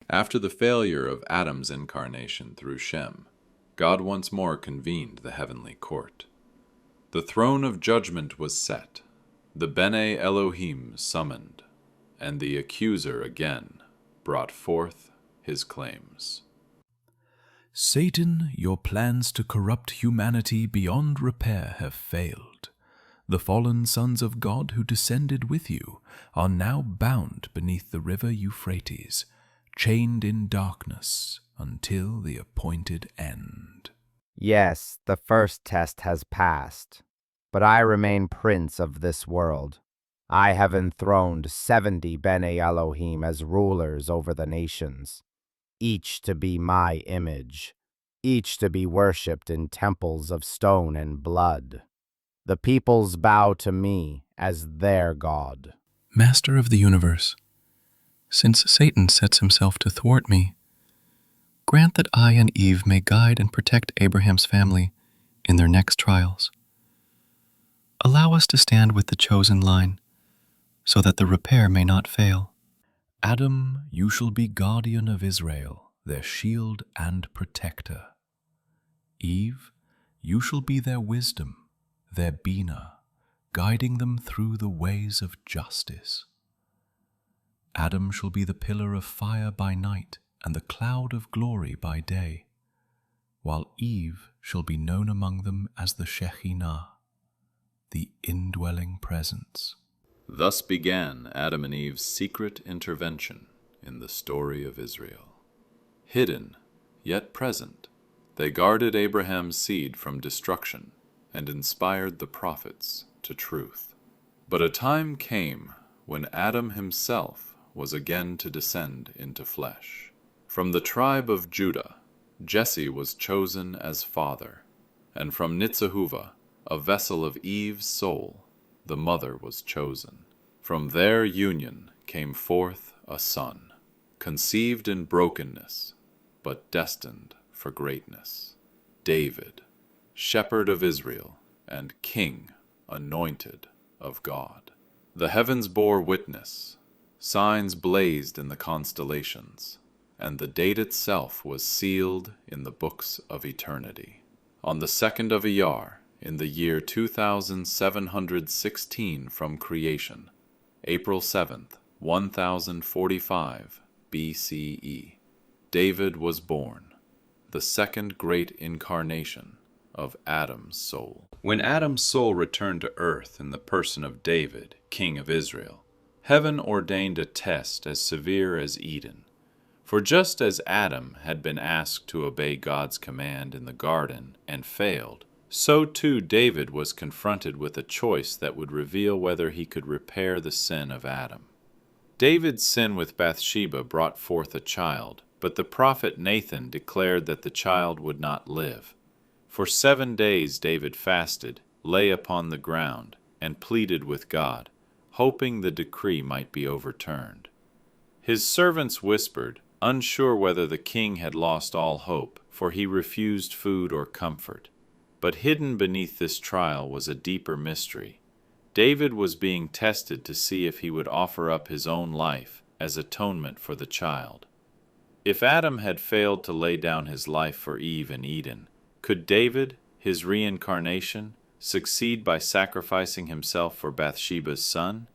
After the failure of Adam's incarnation through Shem, God once more convened the heavenly court. The throne of judgment was set, the Bene Elohim summoned, and the accuser again brought forth his claims. Satan, your plans to corrupt humanity beyond repair have failed. The fallen sons of God who descended with you are now bound beneath the river Euphrates, chained in darkness until the appointed end. Yes, the first test has passed, but I remain prince of this world. I have enthroned 70 Bene Elohim as rulers over the nations, each to be my image, each to be worshipped in temples of stone and blood. The peoples bow to me as their God. Master of the universe, since Satan sets himself to thwart me, grant that I and Eve may guide and protect Abraham's family in their next trials. Allow us to stand with the chosen line, so that the repair may not fail. Adam, you shall be guardian of Israel, their shield and protector. Eve, you shall be their wisdom, their Bina, guiding them through the ways of justice. Adam shall be the pillar of fire by night and the cloud of glory by day, while Eve shall be known among them as the Shekhinah, the indwelling presence. Thus began Adam and Eve's secret intervention in the story of Israel. Hidden, yet present, they guarded Abraham's seed from destruction and inspired the prophets to truth. But a time came when Adam himself was again to descend into flesh. From the tribe of Judah, Jesse was chosen as father, and from Nitzahuva, a vessel of Eve's soul, the mother was chosen. From their union came forth a son, conceived in brokenness, but destined for greatness. David, shepherd of Israel, and king anointed of God. The heavens bore witness, signs blazed in the constellations, and the date itself was sealed in the books of eternity. On the 2nd of Iyar, in the year 2716 from creation, April 7th, 1045 BCE, David was born, the second great incarnation of Adam's soul. When Adam's soul returned to earth in the person of David, king of Israel, heaven ordained a test as severe as Eden. For just as Adam had been asked to obey God's command in the garden and failed, so too David was confronted with a choice that would reveal whether he could repair the sin of Adam. David's sin with Bathsheba brought forth a child, but the prophet Nathan declared that the child would not live. For 7 days David fasted, lay upon the ground, and pleaded with God, hoping the decree might be overturned. His servants whispered, unsure whether the king had lost all hope, for he refused food or comfort. But hidden beneath this trial was a deeper mystery. David was being tested to see if he would offer up his own life as atonement for the child. If Adam had failed to lay down his life for Eve in Eden, could David, his reincarnation, succeed by sacrificing himself for Bathsheba's son?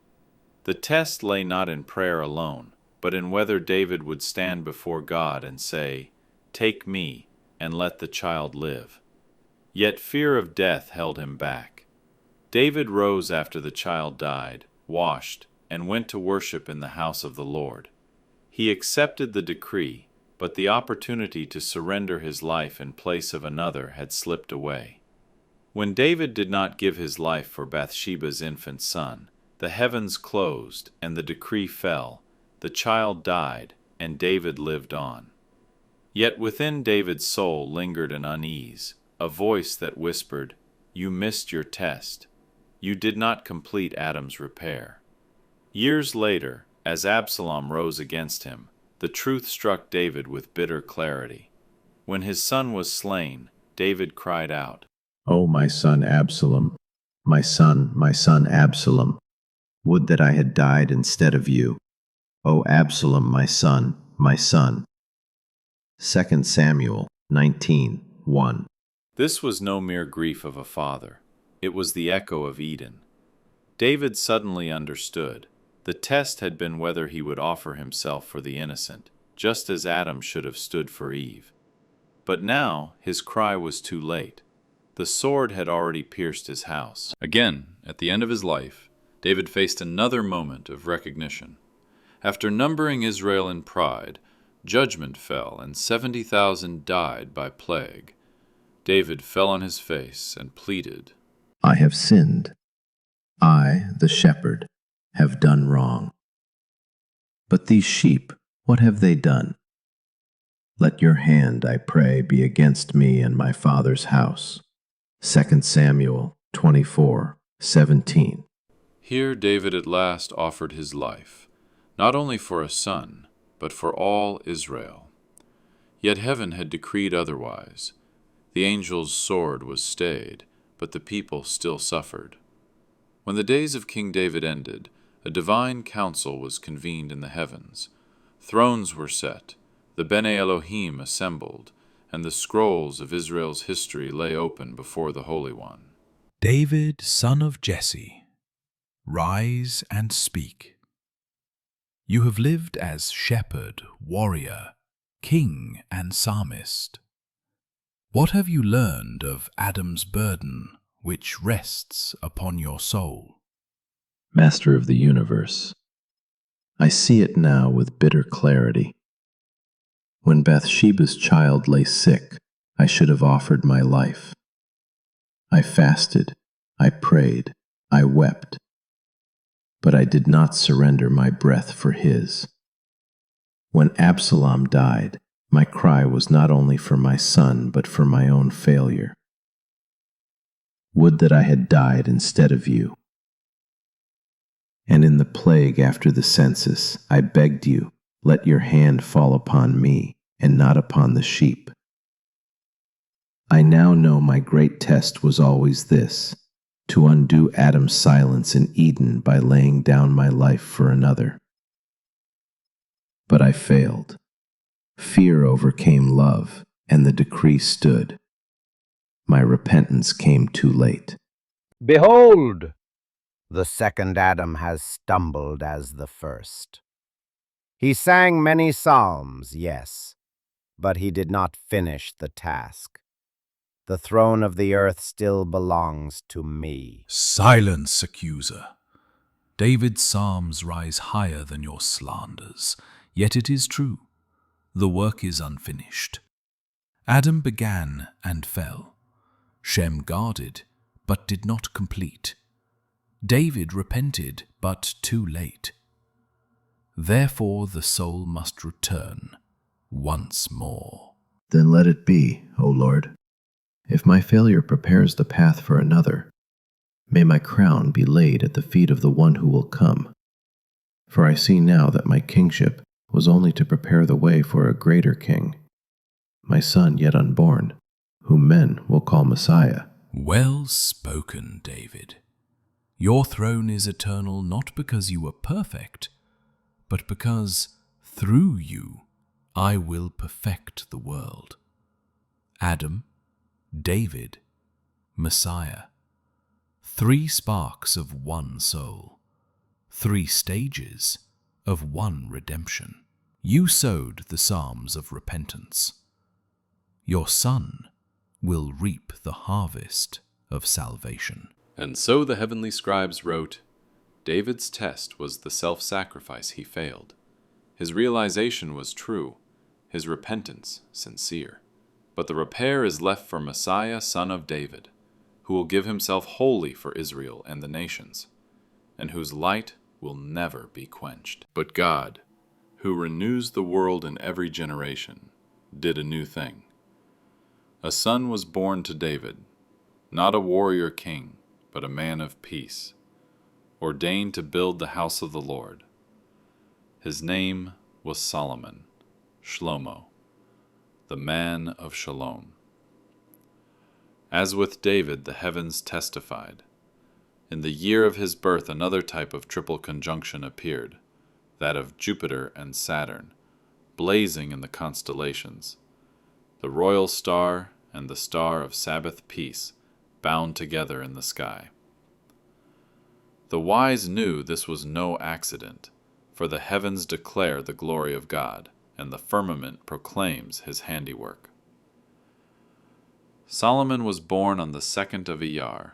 The test lay not in prayer alone, but in whether David would stand before God and say, "Take me, and let the child live." Yet fear of death held him back. David rose after the child died, washed, and went to worship in the house of the Lord. He accepted the decree, but the opportunity to surrender his life in place of another had slipped away. When David did not give his life for Bathsheba's infant son, the heavens closed and the decree fell, the child died, and David lived on. Yet within David's soul lingered an unease, a voice that whispered, "You missed your test. You did not complete Adam's repair." Years later, as Absalom rose against him, the truth struck David with bitter clarity. When his son was slain, David cried out, "O my son Absalom, my son Absalom, would that I had died instead of you. O Absalom, my son, my son. 2 Samuel 19:1. This was no mere grief of a father. It was the echo of Eden. David suddenly understood. The test had been whether he would offer himself for the innocent, just as Adam should have stood for Eve. But now his cry was too late. The sword had already pierced his house. Again, at the end of his life, David faced another moment of recognition. After numbering Israel in pride, judgment fell and 70,000 died by plague. David fell on his face and pleaded, I have sinned. I, the shepherd, have done wrong. But these sheep, what have they done? Let your hand, I pray, be against me and my father's house. 2 Samuel 24:17. Here David at last offered his life, not only for a son, but for all Israel. Yet heaven had decreed otherwise. The angel's sword was stayed, but the people still suffered. When the days of King David ended, a divine council was convened in the heavens. Thrones were set, the Bene Elohim assembled, and the scrolls of Israel's history lay open before the Holy One. David, son of Jesse, rise and speak. You have lived as shepherd, warrior, king, and psalmist. What have you learned of Adam's burden, which rests upon your soul? Master of the universe, I see it now with bitter clarity. When Bathsheba's child lay sick, I should have offered my life. I fasted, I prayed, I wept, but I did not surrender my breath for his. When Absalom died, my cry was not only for my son, but for my own failure. Would that I had died instead of you. And in the plague after the census, I begged you, let your hand fall upon me, and not upon the sheep. I now know my great test was always this, to undo Adam's silence in Eden by laying down my life for another. But I failed. Fear overcame love, and the decree stood. My repentance came too late. Behold, the second Adam has stumbled as the first. He sang many psalms, yes, but he did not finish the task. The throne of the earth still belongs to me. Silence, accuser. David's psalms rise higher than your slanders, yet it is true. The work is unfinished. Adam began and fell. Shem guarded, but did not complete. David repented, but too late. Therefore the soul must return once more. Then let it be, O Lord. If my failure prepares the path for another, may my crown be laid at the feet of the one who will come. For I see now that my kingship was only to prepare the way for a greater king, my son yet unborn, whom men will call Messiah. Well spoken, David. Your throne is eternal not because you were perfect, but because through you I will perfect the world. Adam, David, Messiah. 3 sparks of one soul. 3 stages of one redemption. You sowed the psalms of repentance. Your son will reap the harvest of salvation. And so the heavenly scribes wrote, David's test was the self-sacrifice he failed. His realization was true, his repentance sincere. But the repair is left for Messiah, son of David, who will give himself wholly for Israel and the nations, and whose light will never be quenched. But God, who renews the world in every generation, did a new thing. A son was born to David, not a warrior king, but a man of peace, ordained to build the house of the Lord. His name was Solomon, Shlomo, the man of Shalom. As with David, the heavens testified. In the year of his birth, another type of triple conjunction appeared, that of Jupiter and Saturn, blazing in the constellations, the royal star and the star of Sabbath peace bound together in the sky. The wise knew this was no accident, for the heavens declare the glory of God, and the firmament proclaims his handiwork. Solomon was born on the 2nd of Iyar,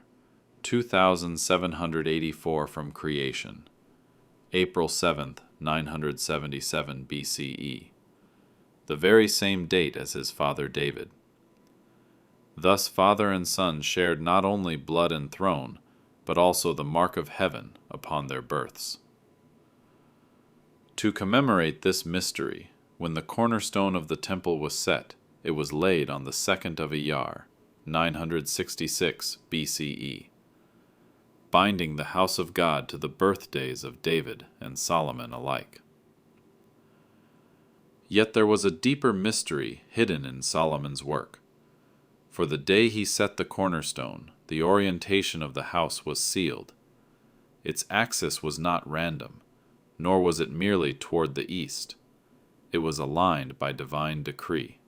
2784 from creation, April 7th, 977 BCE, the very same date as his father David. Thus father and son shared not only blood and throne, but also the mark of heaven upon their births. To commemorate this mystery, when the cornerstone of the temple was set, it was laid on the 2nd of Iyar, 966 BCE, binding the house of God to the birthdays of David and Solomon alike. Yet there was a deeper mystery hidden in Solomon's work. For the day he set the cornerstone, the orientation of the house was sealed. Its axis was not random, nor was it merely toward the east. It was aligned by divine decree.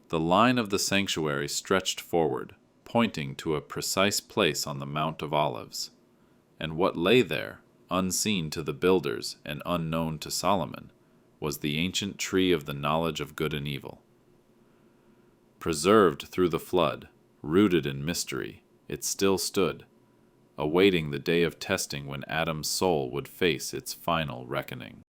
The line of the sanctuary stretched forward, pointing to a precise place on the Mount of Olives, and what lay there, unseen to the builders and unknown to Solomon, was the ancient tree of the knowledge of good and evil. Preserved through the flood, rooted in mystery, it still stood, awaiting the day of testing when Adam's soul would face its final reckoning.